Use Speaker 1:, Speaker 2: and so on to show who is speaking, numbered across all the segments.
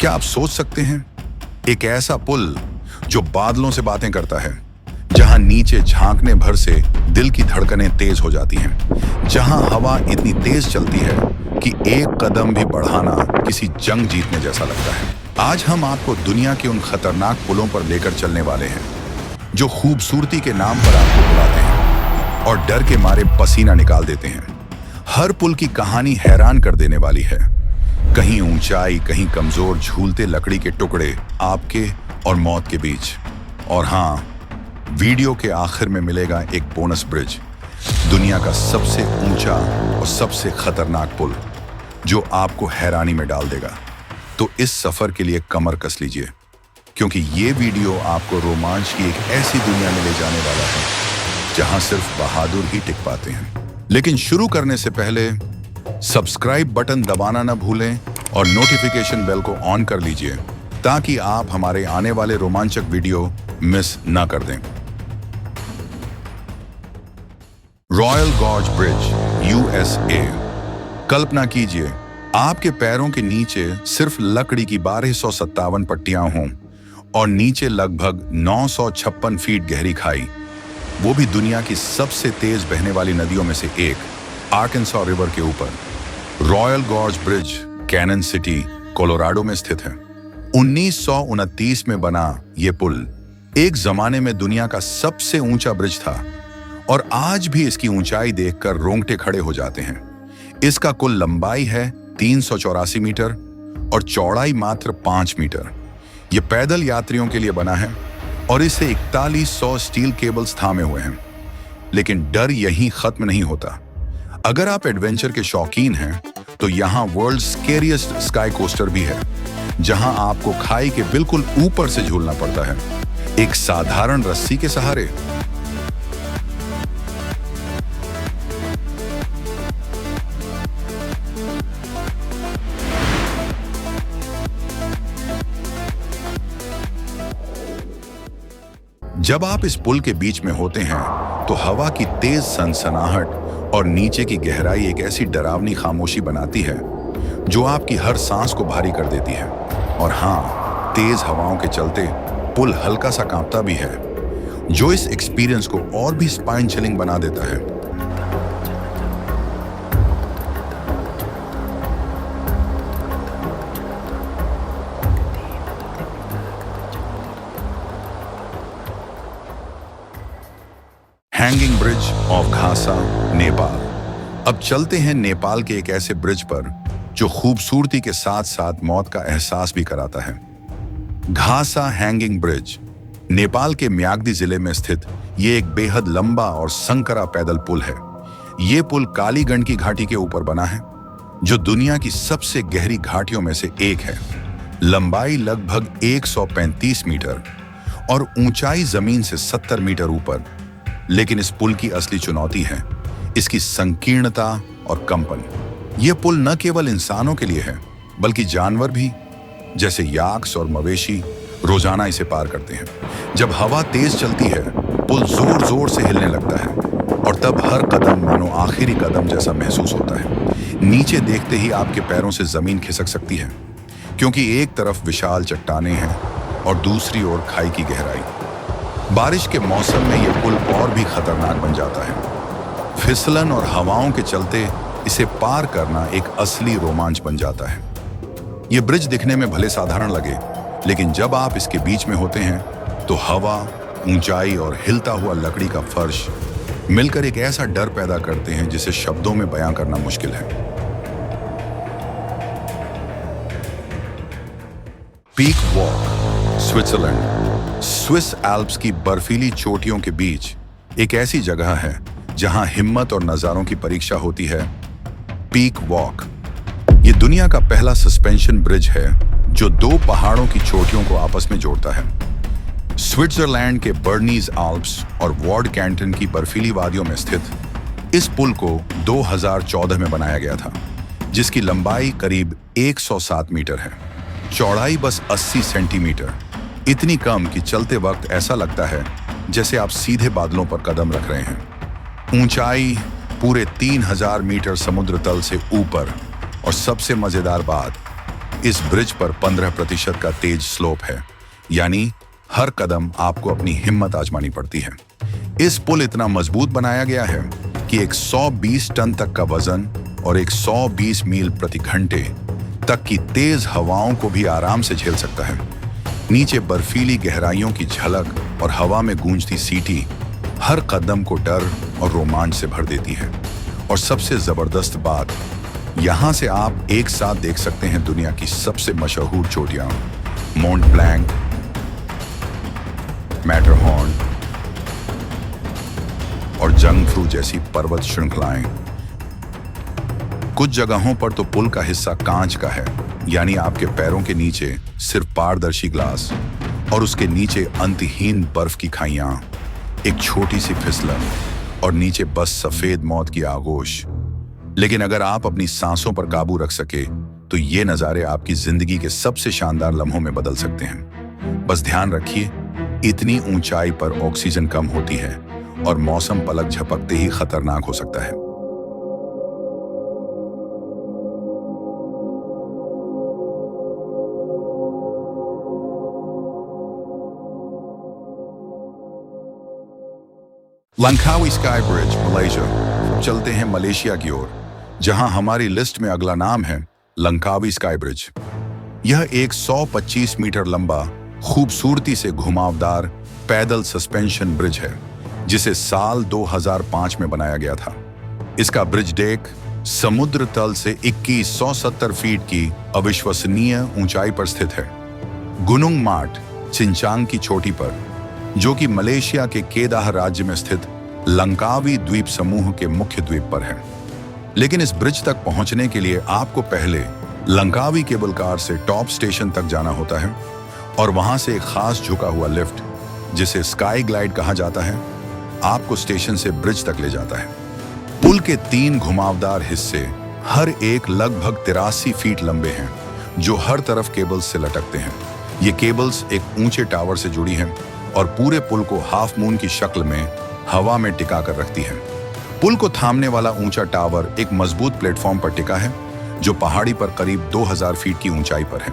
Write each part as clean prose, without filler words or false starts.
Speaker 1: क्या आप सोच सकते हैं, एक ऐसा पुल जो बादलों से बातें करता है, जहां नीचे झांकने भर से दिल की धड़कनें तेज हो जाती हैं, जहां हवा इतनी तेज चलती है कि एक कदम भी बढ़ाना किसी जंग जीतने जैसा लगता है। आज हम आपको दुनिया के उन खतरनाक पुलों पर लेकर चलने वाले हैं जो खूबसूरती के नाम पर आपको बुलाते हैं और डर के मारे पसीना निकाल देते हैं। हर पुल की कहानी हैरान कर देने वाली है। कहीं ऊंचाई, कहीं कमजोर झूलते लकड़ी के टुकड़े आपके और मौत के बीच। और हाँ, वीडियो के आखिर में मिलेगा एक बोनस ब्रिज, दुनिया का सबसे ऊंचा और सबसे खतरनाक पुल जो आपको हैरानी में डाल देगा। तो इस सफर के लिए कमर कस लीजिए, क्योंकि ये वीडियो आपको रोमांच की एक ऐसी दुनिया में ले जाने वाला है जहां सिर्फ बहादुर ही टिक पाते हैं। लेकिन शुरू करने से पहले सब्सक्राइब बटन दबाना न भूलें और नोटिफिकेशन बेल को ऑन कर लीजिए ताकि आप हमारे आने वाले रोमांचक वीडियो मिस ना कर दें। Royal Gorge bridge, USA. कल्पना कीजिए, आपके पैरों के नीचे सिर्फ लकड़ी की 1257 पट्टियां हों और नीचे लगभग 956 फीट गहरी खाई, वो भी दुनिया की सबसे तेज बहने वाली नदियों में से एक, आर्कांसो रिवर के ऊपर। Royal Gorge Bridge Canon City, Colorado में स्थित है। 1929 में बना ये पुल एक जमाने में दुनिया का सबसे ऊंचा ब्रिज था और आज भी इसकी ऊंचाई देखकर रोंगटे खड़े हो जाते हैं। इसका कुल लंबाई है 384 मीटर और चौड़ाई मात्र 5 मीटर। यह पैदल यात्रियों के लिए बना है और इसे 4100 स्टील केबल्स थामे हुए हैं। लेकिन डर यहीं खत्म नहीं होता। अगर आप एडवेंचर के शौकीन हैं तो यहाँ वर्ल्ड स्केरियस्ट स्काई कोस्टर भी है, जहां आपको खाई के बिल्कुल ऊपर से झूलना पड़ता है, एक साधारण रस्सी के सहारे। जब आप इस पुल के बीच में होते हैं तो हवा की तेज सनसनाहट और नीचे की गहराई एक ऐसी डरावनी खामोशी बनाती है जो आपकी हर सांस को भारी कर देती है। और हाँ, तेज हवाओं के चलते पुल हल्का सा कांपता भी है, जो इस एक्सपीरियंस को और भी स्पाइन चिलिंग बना देता है। Hanging bridge of Ghasa, Nepal. अब चलते हैं नेपाल के एक ऐसे ब्रिज पर जो खूबसूरती के साथ साथ मौत का एहसास भी कराता है। घासा हैंगिंग ब्रिज नेपाल के म्याग्दी जिले में स्थित ये एक बेहद लंबा और संकरा पैदल पुल है। ये पुल कालीगंड की घाटी के ऊपर बना है, जो दुनिया की सबसे गहरी घाटियों में से एक है। लंबाई लगभग 135 मीटर और ऊंचाई जमीन से 70 मीटर ऊपर। लेकिन इस पुल की असली चुनौती है इसकी संकीर्णता और कंपन। यह पुल न केवल इंसानों के लिए है, बल्कि जानवर भी, जैसे याक्स और मवेशी, रोजाना इसे पार करते हैं। जब हवा तेज चलती है, पुल जोर जोर से हिलने लगता है और तब हर कदम मानो आखिरी कदम जैसा महसूस होता है। नीचे देखते ही आपके पैरों से जमीन खिसक सकती है, क्योंकि एक तरफ विशाल चट्टानें हैं और दूसरी ओर खाई की गहराई। बारिश के मौसम में यह पुल और भी खतरनाक बन जाता है। फिसलन और हवाओं के चलते इसे पार करना एक असली रोमांच बन जाता है। यह ब्रिज दिखने में भले साधारण लगे, लेकिन जब आप इसके बीच में होते हैं तो हवा, ऊंचाई और हिलता हुआ लकड़ी का फर्श मिलकर एक ऐसा डर पैदा करते हैं जिसे शब्दों में बयां करना मुश्किल है। Peak walk, Switzerland. Swiss Alps की बर्फीली चोटियों के बीच एक ऐसी जगह है जहां हिम्मत और नजारों की परीक्षा होती है। पीक वॉक ये दुनिया का पहला सस्पेंशन ब्रिज है जो 2 पहाड़ों की चोटियों को आपस में जोड़ता है। स्विट्जरलैंड के बर्नीज आल्प्स और वार्ड कैंटन की बर्फीली वादियों में स्थित इस पुल को 2014 में बनाया गया था, जिसकी लंबाई करीब 107 मीटर है, चौड़ाई बस 80 सेंटीमीटर। इतनी कम कि चलते वक्त ऐसा लगता है जैसे आप सीधे बादलों पर कदम रख रहे हैं। ऊंचाई पूरे 3000 मीटर समुद्र तल से ऊपर। और सबसे मजेदार बात, इस ब्रिज पर 15% का तेज स्लोप है, यानी हर कदम आपको अपनी हिम्मत आजमानी पड़ती है। इस पुल इतना मजबूत बनाया गया है कि 120 टन तक का वजन और 120 मील प्रति घंटे तक की तेज हवाओं को भी आराम से झेल सकता है। नीचे बर्फीली गहराइयों की झलक और हवा में गूंजती सीटी हर कदम को डर और रोमांच से भर देती है। और सबसे जबरदस्त बात, यहाँ से आप एक साथ देख सकते हैं दुनिया की सबसे मशहूर चोटियां, माउंट ब्लैंक, मैटरहॉर्न और जंगफ्रू जैसी पर्वत श्रृंखलाएं। कुछ जगहों पर तो पुल का हिस्सा कांच का है, यानी आपके पैरों के नीचे सिर्फ पारदर्शी ग्लास और उसके नीचे अंतहीन बर्फ की खाइयां, एक छोटी सी फिसलन और नीचे बस सफेद मौत की आगोश। लेकिन अगर आप अपनी सांसों पर काबू रख सके तो ये नजारे आपकी जिंदगी के सबसे शानदार लम्हों में बदल सकते हैं। बस ध्यान रखिए, इतनी ऊंचाई पर ऑक्सीजन कम होती है और मौसम पलक झपकते ही खतरनाक हो सकता है। Langkawi sky bridge, Malaysia. चलते हैं मलेशिया की ओर, जहां हमारी लिस्ट में अगला नाम है लंकावी स्काई ब्रिज। यह एक 125 मीटर लंबा, खूबसूरती से घुमावदार पैदल सस्पेंशन ब्रिज है, जिसे साल 2005 में बनाया गया था। इसका ब्रिज डेक समुद्र तल से 2170 फीट की अविश्वसनीय ऊंचाई पर स्थित है। गुनुंग माट चिंचांग की चोटी पर, जो कि मलेशिया के केदाह राज्य में स्थित लंकावी द्वीप समूह के मुख्य द्वीप पर है। लेकिन इस ब्रिज तक पहुंचने के लिए आपको पहले लंकावी केबल कार से टॉप स्टेशन तक जाना होता है और वहां से एक खास झुका हुआ लिफ्ट, जिसे स्काई ग्लाइड कहा जाता है, आपको स्टेशन से ब्रिज तक ले जाता है। पुल के 3 घुमावदार हिस्से हर एक लगभग 83 फीट लंबे हैं, जो हर तरफ केबल्स से लटकते हैं। ये केबल्स एक ऊंचे टावर से जुड़ी हैं और पूरे पुल को हाफ मून की शक्ल में हवा में टिका कर रखती है। पुल को थामने वाला ऊंचा टावर एक मजबूत प्लेटफॉर्म पर टिका है, जो पहाड़ी पर करीब 2000 फीट की ऊंचाई पर है।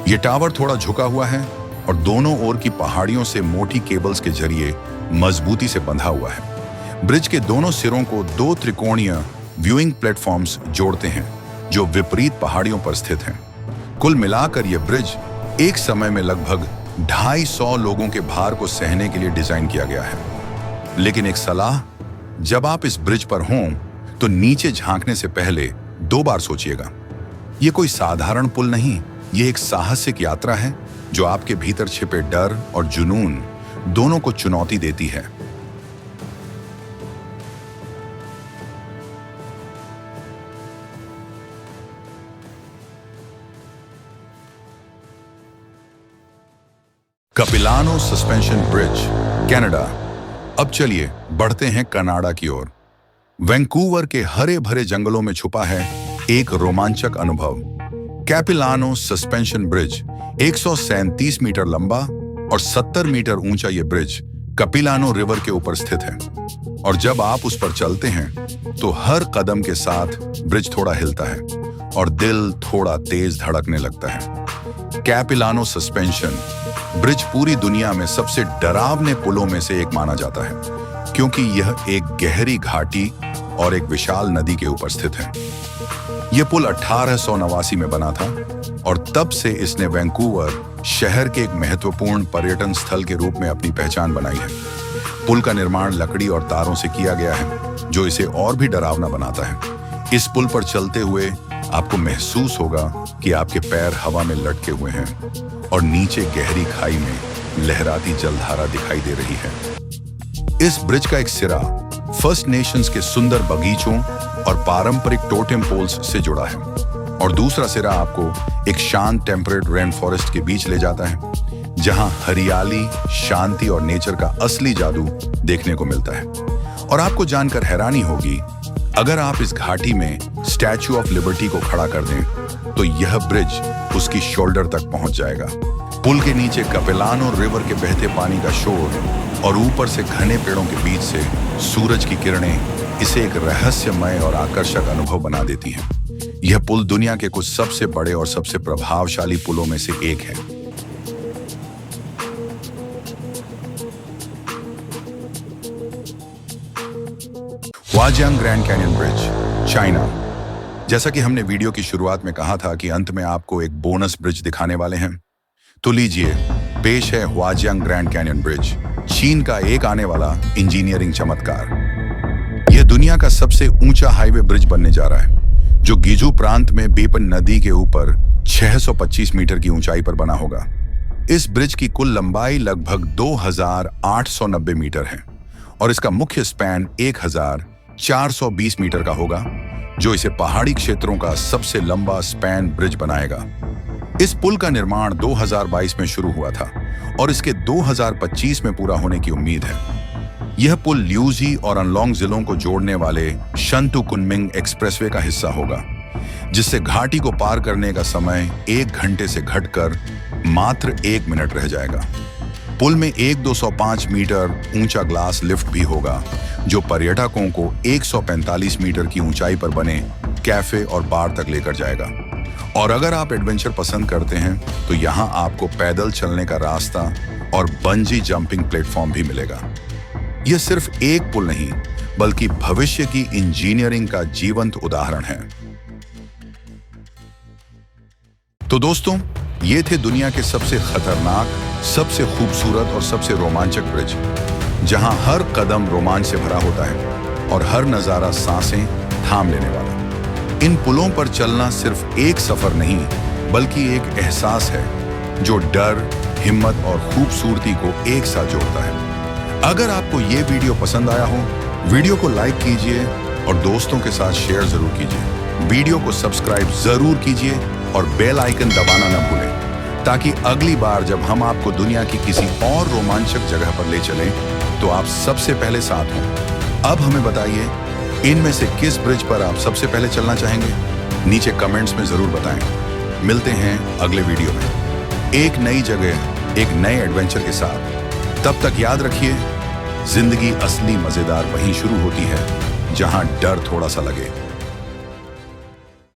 Speaker 1: यह टावर थोड़ा झुका हुआ है और दोनों ओर की पहाड़ियों से मोटी केबल्स के जरिए मजबूती से बंधा हुआ है। ब्रिज के दोनों सिरों को 2 त्रिकोणीय व्यूइंग प्लेटफॉर्म्स जोड़ते हैं, जो विपरीत पहाड़ियों पर स्थित हैं। कुल मिलाकर यह ब्रिज एक समय में लगभग 250 लोगों के भार को सहने के लिए डिजाइन किया गया है। लेकिन एक सलाह, जब आप इस ब्रिज पर हों तो नीचे झांकने से पहले 2 बार सोचिएगा। यह कोई साधारण पुल नहीं, यह एक साहसिक यात्रा है जो आपके भीतर छिपे डर और जुनून दोनों को चुनौती देती है। कपिलानो सस्पेंशन ब्रिज, कनाडा। अब चलिए बढ़ते हैं कनाडा की ओर। वैंकूवर के हरे भरे जंगलों में छुपा है एक रोमांचक अनुभव। कैपिलानो सस्पेंशन ब्रिज 137 मीटर लंबा और 70 मीटर ऊंचा ये ब्रिज कपिलानो रिवर के ऊपर स्थित है। और जब आप उस पर चलते हैं तो हर कदम के साथ ब्रिज थोड़ा हिलता है और दिल थोड़ा तेज धड़कने लगता है। कैपिलानो सस्पेंशन ब्रिज पूरी दुनिया में सबसे डरावने पुलों में से एक माना जाता है, क्योंकि यह एक गहरी घाटी और एक विशाल नदी के ऊपर स्थित है। यह पुल 1889 में बना था और तब से इसने वैंकूवर शहर के एक महत्वपूर्ण पर्यटन स्थल के रूप में अपनी पहचान बनाई है। पुल का निर्माण लकड़ी और तारों से किया गया है, जो इसे और भी डरावना बनाता है। इस पुल पर चलते हुए आपको महसूस होगा कि आपके पैर हवा में लटके हुए हैं और नीचे गहरी खाई में लहराती जलधारा दिखाई दे रही है। इस ब्रिज का एक सिरा फर्स्ट नेशंस के सुंदर बगीचों और पारंपरिक टोटेम पोल्स से जुड़ा है और दूसरा सिरा आपको एक शांत टेम्परेट रेन फॉरेस्ट के बीच ले जाता है, जहां हरियाली, शांति और नेचर का असली जादू देखने को मिलता है। और आपको जानकर हैरानी होगी, अगर आप इस घाटी में स्टैच्यू ऑफ लिबर्टी को खड़ा कर दें तो यह ब्रिज उसकी शोल्डर तक पहुंच जाएगा। पुल के नीचे कपिलानो रिवर के बहते पानी का शोर और ऊपर से घने पेड़ों के बीच से सूरज की किरणें इसे एक रहस्यमय और आकर्षक अनुभव बना देती हैं। यह पुल दुनिया के कुछ सबसे बड़े और सबसे प्रभावशाली पुलों में से एक है। Huajiang grand canyon bridge, China. जैसा कि हमने वीडियो की शुरुआत में कहा था कि अंत में आपको एक बोनस ब्रिज दिखाने वाले हैं, तो लीजिए, पेश है हुआजियांग ग्रैंड कैनियन ब्रिज, चीन का एक आने वाला इंजीनियरिंग चमत्कार। यह दुनिया का सबसे ऊंचा हाईवे ब्रिज बनने जा रहा है, जो गिजू प्रांत में बेपन नदी के ऊपर 625 मीटर की ऊंचाई पर बना होगा। इस ब्रिज की कुल लंबाई लगभग 2890 मीटर है और इसका मुख्य स्पैन 1420 मीटर का होगा, जो इसे पहाड़ी क्षेत्रों का सबसे लंबा स्पैन ब्रिज बनाएगा। इस पुल का निर्माण 2022 में शुरू हुआ था और इसके 2025 में पूरा होने की उम्मीद है। यह पुल ल्यूजी और अनलोंग जिलों को जोड़ने वाले शंतु कुनमिंग एक्सप्रेसवे का हिस्सा होगा, जिससे घाटी को पार करने का समय 1 घंटे से घटकर मात्र 1 मिनट रह जाएगा। पुल में एक 205 मीटर ऊंचा ग्लास लिफ्ट भी होगा, जो पर्यटकों को 145 मीटर की ऊंचाई पर बने कैफे और बार तक लेकर जाएगा। और अगर आप एडवेंचर पसंद करते हैं तो यहाँ आपको पैदल चलने का रास्ता और बंजी जंपिंग प्लेटफॉर्म भी मिलेगा। यह सिर्फ एक पुल नहीं, बल्कि भविष्य की इंजीनियरिंग का जीवंत उदाहरण है। तो दोस्तों, ये थे दुनिया के सबसे खतरनाक, सबसे खूबसूरत और सबसे रोमांचक ब्रिज, जहां हर कदम रोमांच से भरा होता है और हर नजारा सांसें थाम लेने वाला। इन पुलों पर चलना सिर्फ एक सफर नहीं, बल्कि एक एहसास है जो डर, हिम्मत और खूबसूरती को एक साथ जोड़ता है। अगर आपको ये वीडियो पसंद आया हो, वीडियो को लाइक कीजिए और दोस्तों के साथ शेयर जरूर कीजिए। वीडियो को सब्सक्राइब जरूर कीजिए और बेल आइकन दबाना न भूलें, ताकि अगली बार जब हम आपको दुनिया की किसी और रोमांचक जगह पर ले चलें तो आप सबसे पहले साथ हों। अब हमें बताइए, इनमें से किस ब्रिज पर आप सबसे पहले चलना चाहेंगे? नीचे कमेंट्स में जरूर बताएं। मिलते हैं अगले वीडियो में एक नई जगह, एक नए एडवेंचर के साथ। तब तक याद रखिए, जिंदगी असली मजेदार वहीं शुरू होती है जहां डर थोड़ा सा लगे।